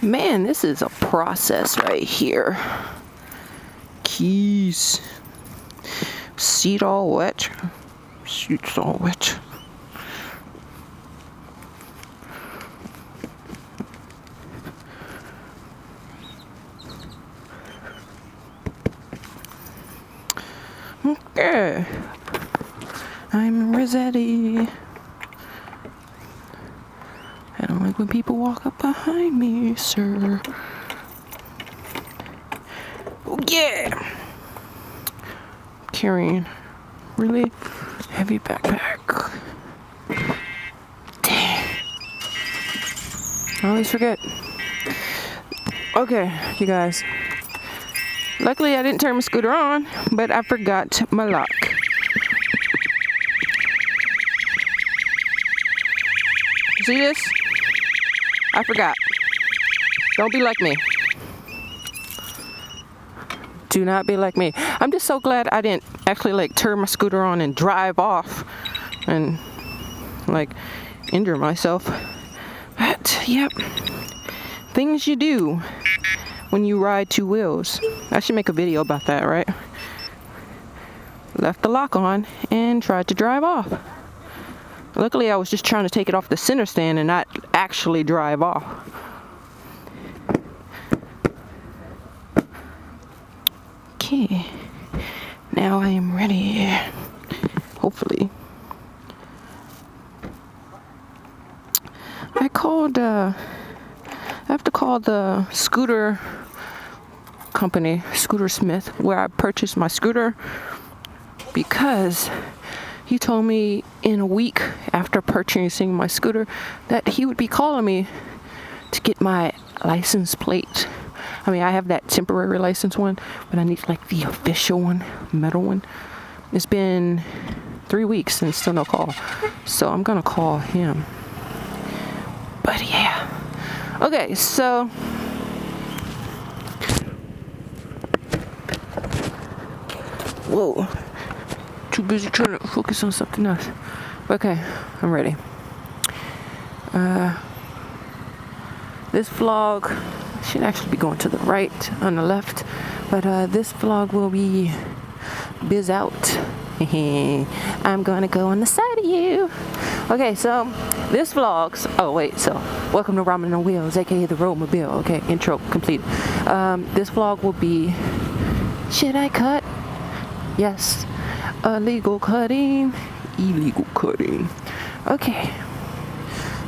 Man, this is a process right here. Keys. Seat all wet. Seat's all wet. Okay. I'm Rossetti. I don't like when people walk up behind me, sir. Oh, yeah! Carrying really heavy backpack. Dang. I always forget. Okay, you guys. Luckily, I didn't turn my scooter on, but I forgot my lock. See this? I forgot. Don't be like me. Do not be like me. I'm just so glad I didn't actually like turn my scooter on and drive off and like injure myself. But yep, things you do when you ride two wheels. I should make a video about that, right? Left the lock on and tried to drive off. Luckily, I was just trying to take it off the center stand and not actually drive off. Okay, now I am ready, hopefully. I have to call the scooter company, Scooter Smith, where I purchased my scooter, because he told me in a week after purchasing my scooter that he would be calling me to get my license plate. I mean, I have that temporary license one, but I need like the official one, metal one. It's been 3 weeks and still no call. So I'm gonna call him. But yeah. Okay, so whoa. Too busy trying to focus on something else. Okay, I'm ready. This vlog should actually be going to the right, on the left, but this vlog will be biz out. I'm gonna go on the side of you. Okay, so this vlog's, welcome to Ramen on Wheels, aka the Roadmobile. Okay, intro complete. This vlog will be, should I cut? Yes. Illegal cutting. Okay.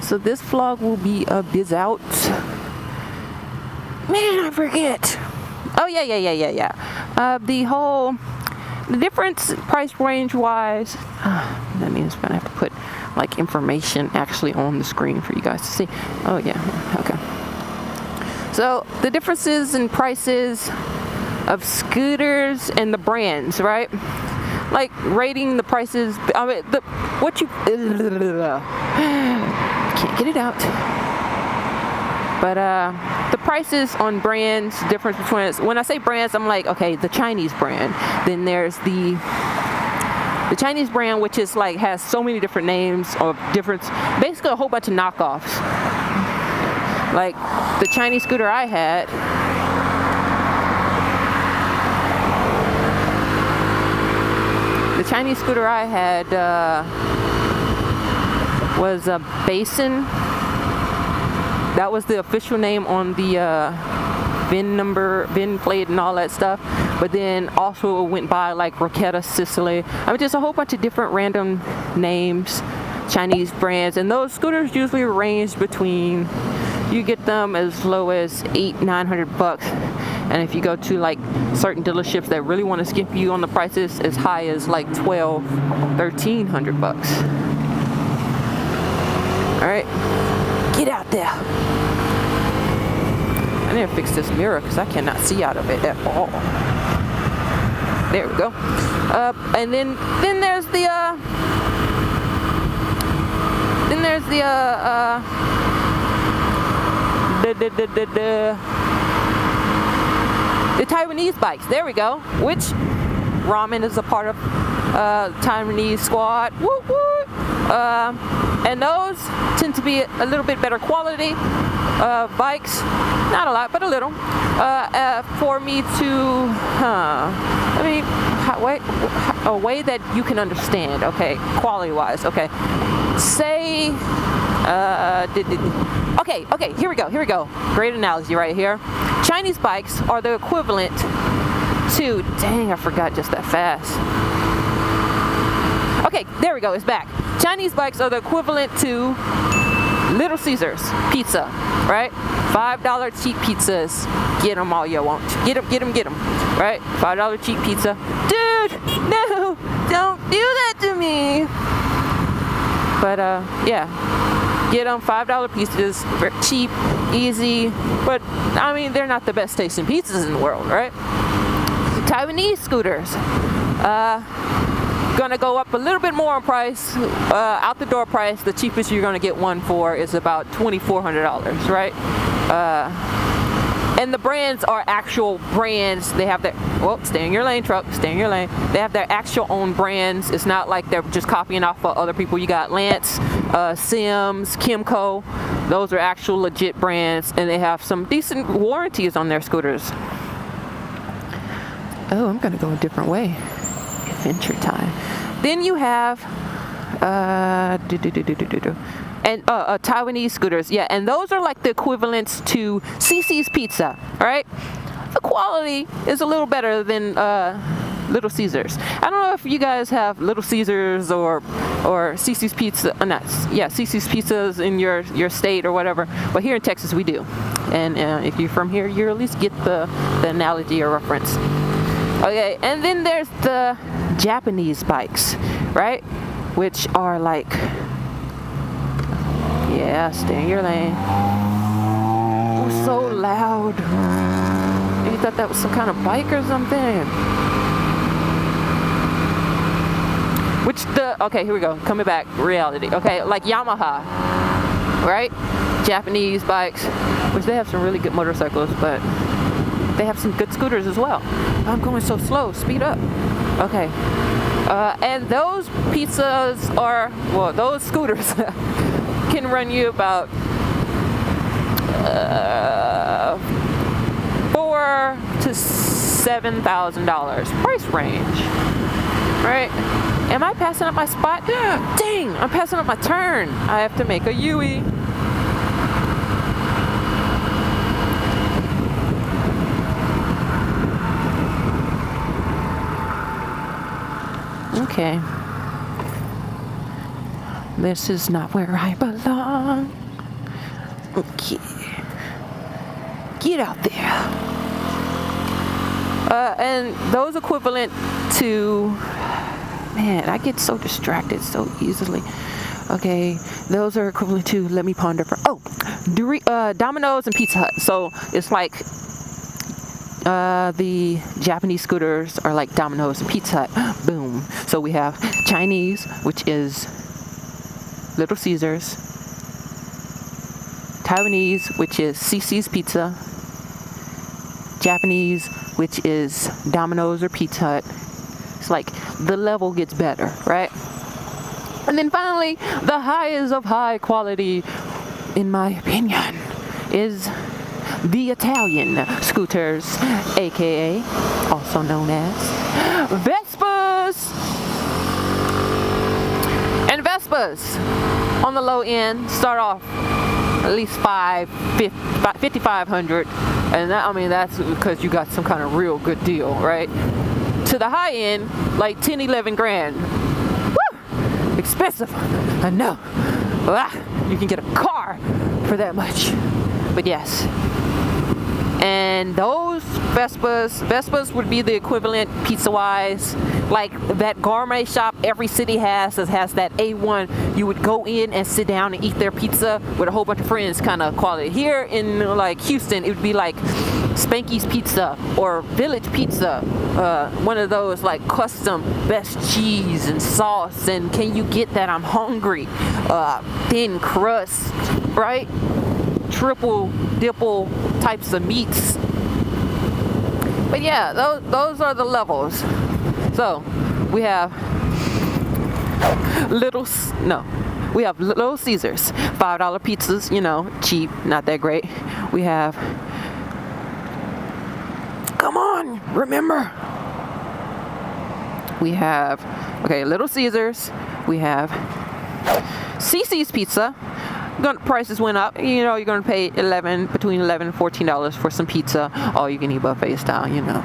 So this vlog will be a biz out. Man, I forget. Oh yeah. The difference price range wise. That means I'm gonna have to put like information actually on the screen for you guys to see. Oh yeah. Okay. So the differences in prices of scooters and the brands, right? Like rating the prices. I mean, can't get it out. But the prices on brands, difference between, when I say brands, I'm like, okay, the Chinese brand. Then there's the Chinese brand, which is like has so many different names or different, basically a whole bunch of knockoffs. Like the Chinese scooter I had. The Chinese scooter I had was a Basin. That was the official name on the VIN number, VIN plate and all that stuff. But then also it went by like Roquetta, Sicily. I mean, just a whole bunch of different random names, Chinese brands. And those scooters usually range between, you get them as low as $800-900. And if you go to like certain dealerships that really want to skip you on the prices, as high as like $1,200-1,300. All right, get out there. I need to fix this mirror because I cannot see out of it at all. There we go. And then there's the The Taiwanese bikes. There we go. Which ramen is a part of Taiwanese squad. Woo woo. And those tend to be a little bit better quality bikes. Not a lot, but a little. For me to, a way that you can understand. Okay, quality-wise. Okay, say. Okay, here we go. Great analogy right here. Chinese bikes are the equivalent to, dang, I forgot just that fast. Okay, there we go, it's back. Chinese bikes are the equivalent to Little Caesars pizza, right? $5 cheap pizzas. Get them all you want. Get them, right? $5 cheap pizza. Dude, no, don't do that to me. But, yeah. Get them $5 pizzas, cheap, easy, but I mean, they're not the best tasting pizzas in the world, right? Taiwanese scooters, gonna go up a little bit more in price, out the door price. The cheapest you're gonna get one for is about $2,400, right? And the brands are actual brands. They have their, stay in your lane, truck, stay in your lane. They have their actual own brands. It's not like they're just copying off of other people. You got Lance, Sims, Kimco. Those are actual legit brands, and they have some decent warranties on their scooters. Oh, I'm gonna go a different way. Adventure time. Then you have, Taiwanese scooters, yeah, and those are like the equivalents to CC's Pizza, right? The quality is a little better than Little Caesars. I don't know if you guys have Little Caesars or CC's Pizza, CC's Pizzas in your state or whatever, but here in Texas we do. And if you're from here, you at least get the analogy or reference. Okay, and then there's the Japanese bikes, right? Which are like, yeah, stay in your lane. Oh, so loud. You thought that was some kind of bike or something? Okay, here we go. Coming back, reality. Okay, like Yamaha, right? Japanese bikes, which they have some really good motorcycles, but they have some good scooters as well. I'm going so slow, speed up. Okay. And those pizzas are, those scooters can run you about $4,000 to $7,000 price range, right? Am I passing up my spot? Dang, I'm passing up my turn. I have to make a U-E. Okay. This is not where I belong. Okay. Get out there. And those equivalent to, man, I get so distracted so easily. Okay, those are equivalent to, let me ponder for, Domino's and Pizza Hut. So it's like, the Japanese scooters are like Domino's and Pizza Hut. Boom. So we have Chinese, which is Little Caesars. Taiwanese, which is CC's Pizza. Japanese, which is Domino's or Pizza Hut. It's like the level gets better, right? And then finally, the highest of high quality, in my opinion, is the Italian scooters, aka also known as Vespas. And Vespas on the low end start off at least $5,500, and that, I mean, that's because you got some kind of real good deal, right? To the high end, like 10, 11 grand. Woo! Expensive, I know. You can get a car for that much. But yes. And those Vespas would be the equivalent pizza-wise, like that gourmet shop every city has that has that A1. You would go in and sit down and eat their pizza with a whole bunch of friends kind of quality. Here in like Houston, it would be like Spanky's Pizza or Village Pizza, one of those like custom best cheese and sauce, and can you get that? I'm hungry. Thin crust, right? triple, dipple types of meats. But yeah, those are the levels. So we have Little Caesars, $5 pizzas, you know, cheap, not that great. We have, come on, remember. We have, okay, Little Caesars. We have CC's Pizza. Prices went up. You know, you're going to pay between $11 and $14 for some pizza. All you can eat buffet style, you know.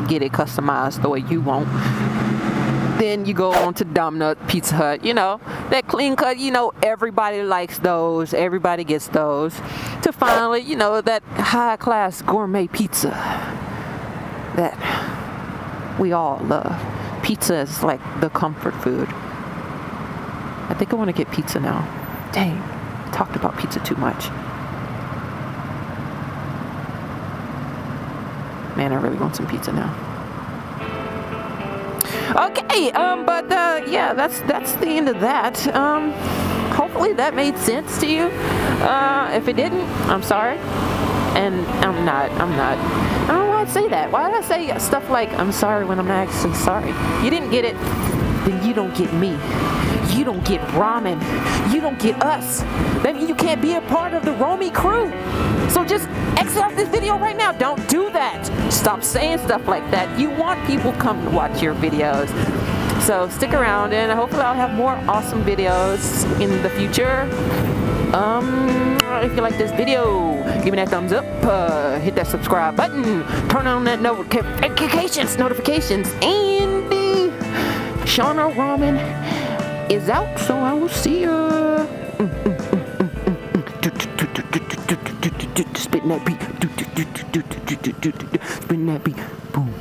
Get it customized the way you want. Then you go on to Domino's, Pizza Hut, you know, that clean cut, you know, everybody likes those, everybody gets those. To finally, you know, that high class gourmet pizza that we all love. Pizza is like the comfort food. I think I want to get pizza now. Dang, I talked about pizza too much. Man, I really want some pizza now. Okay, yeah, that's the end of that. Hopefully that made sense to you. If it didn't, I'm sorry. And I'm not. I don't know why I'd say that. Why did I say stuff like, I'm sorry when I'm not actually sorry? You didn't get it, then you don't get me. You don't get ramen. You don't get us. That means you can't be a part of the Romy crew. So just exit off this video right now. Don't do that. Stop saying stuff like that. You want people to come to watch your videos. So stick around, and hopefully I'll have more awesome videos in the future. If you like this video, give me that thumbs up, hit that subscribe button, turn on that notifications, and Shauna Ramen is out, so I will see ya. Spin that beat, spin that beat, boom.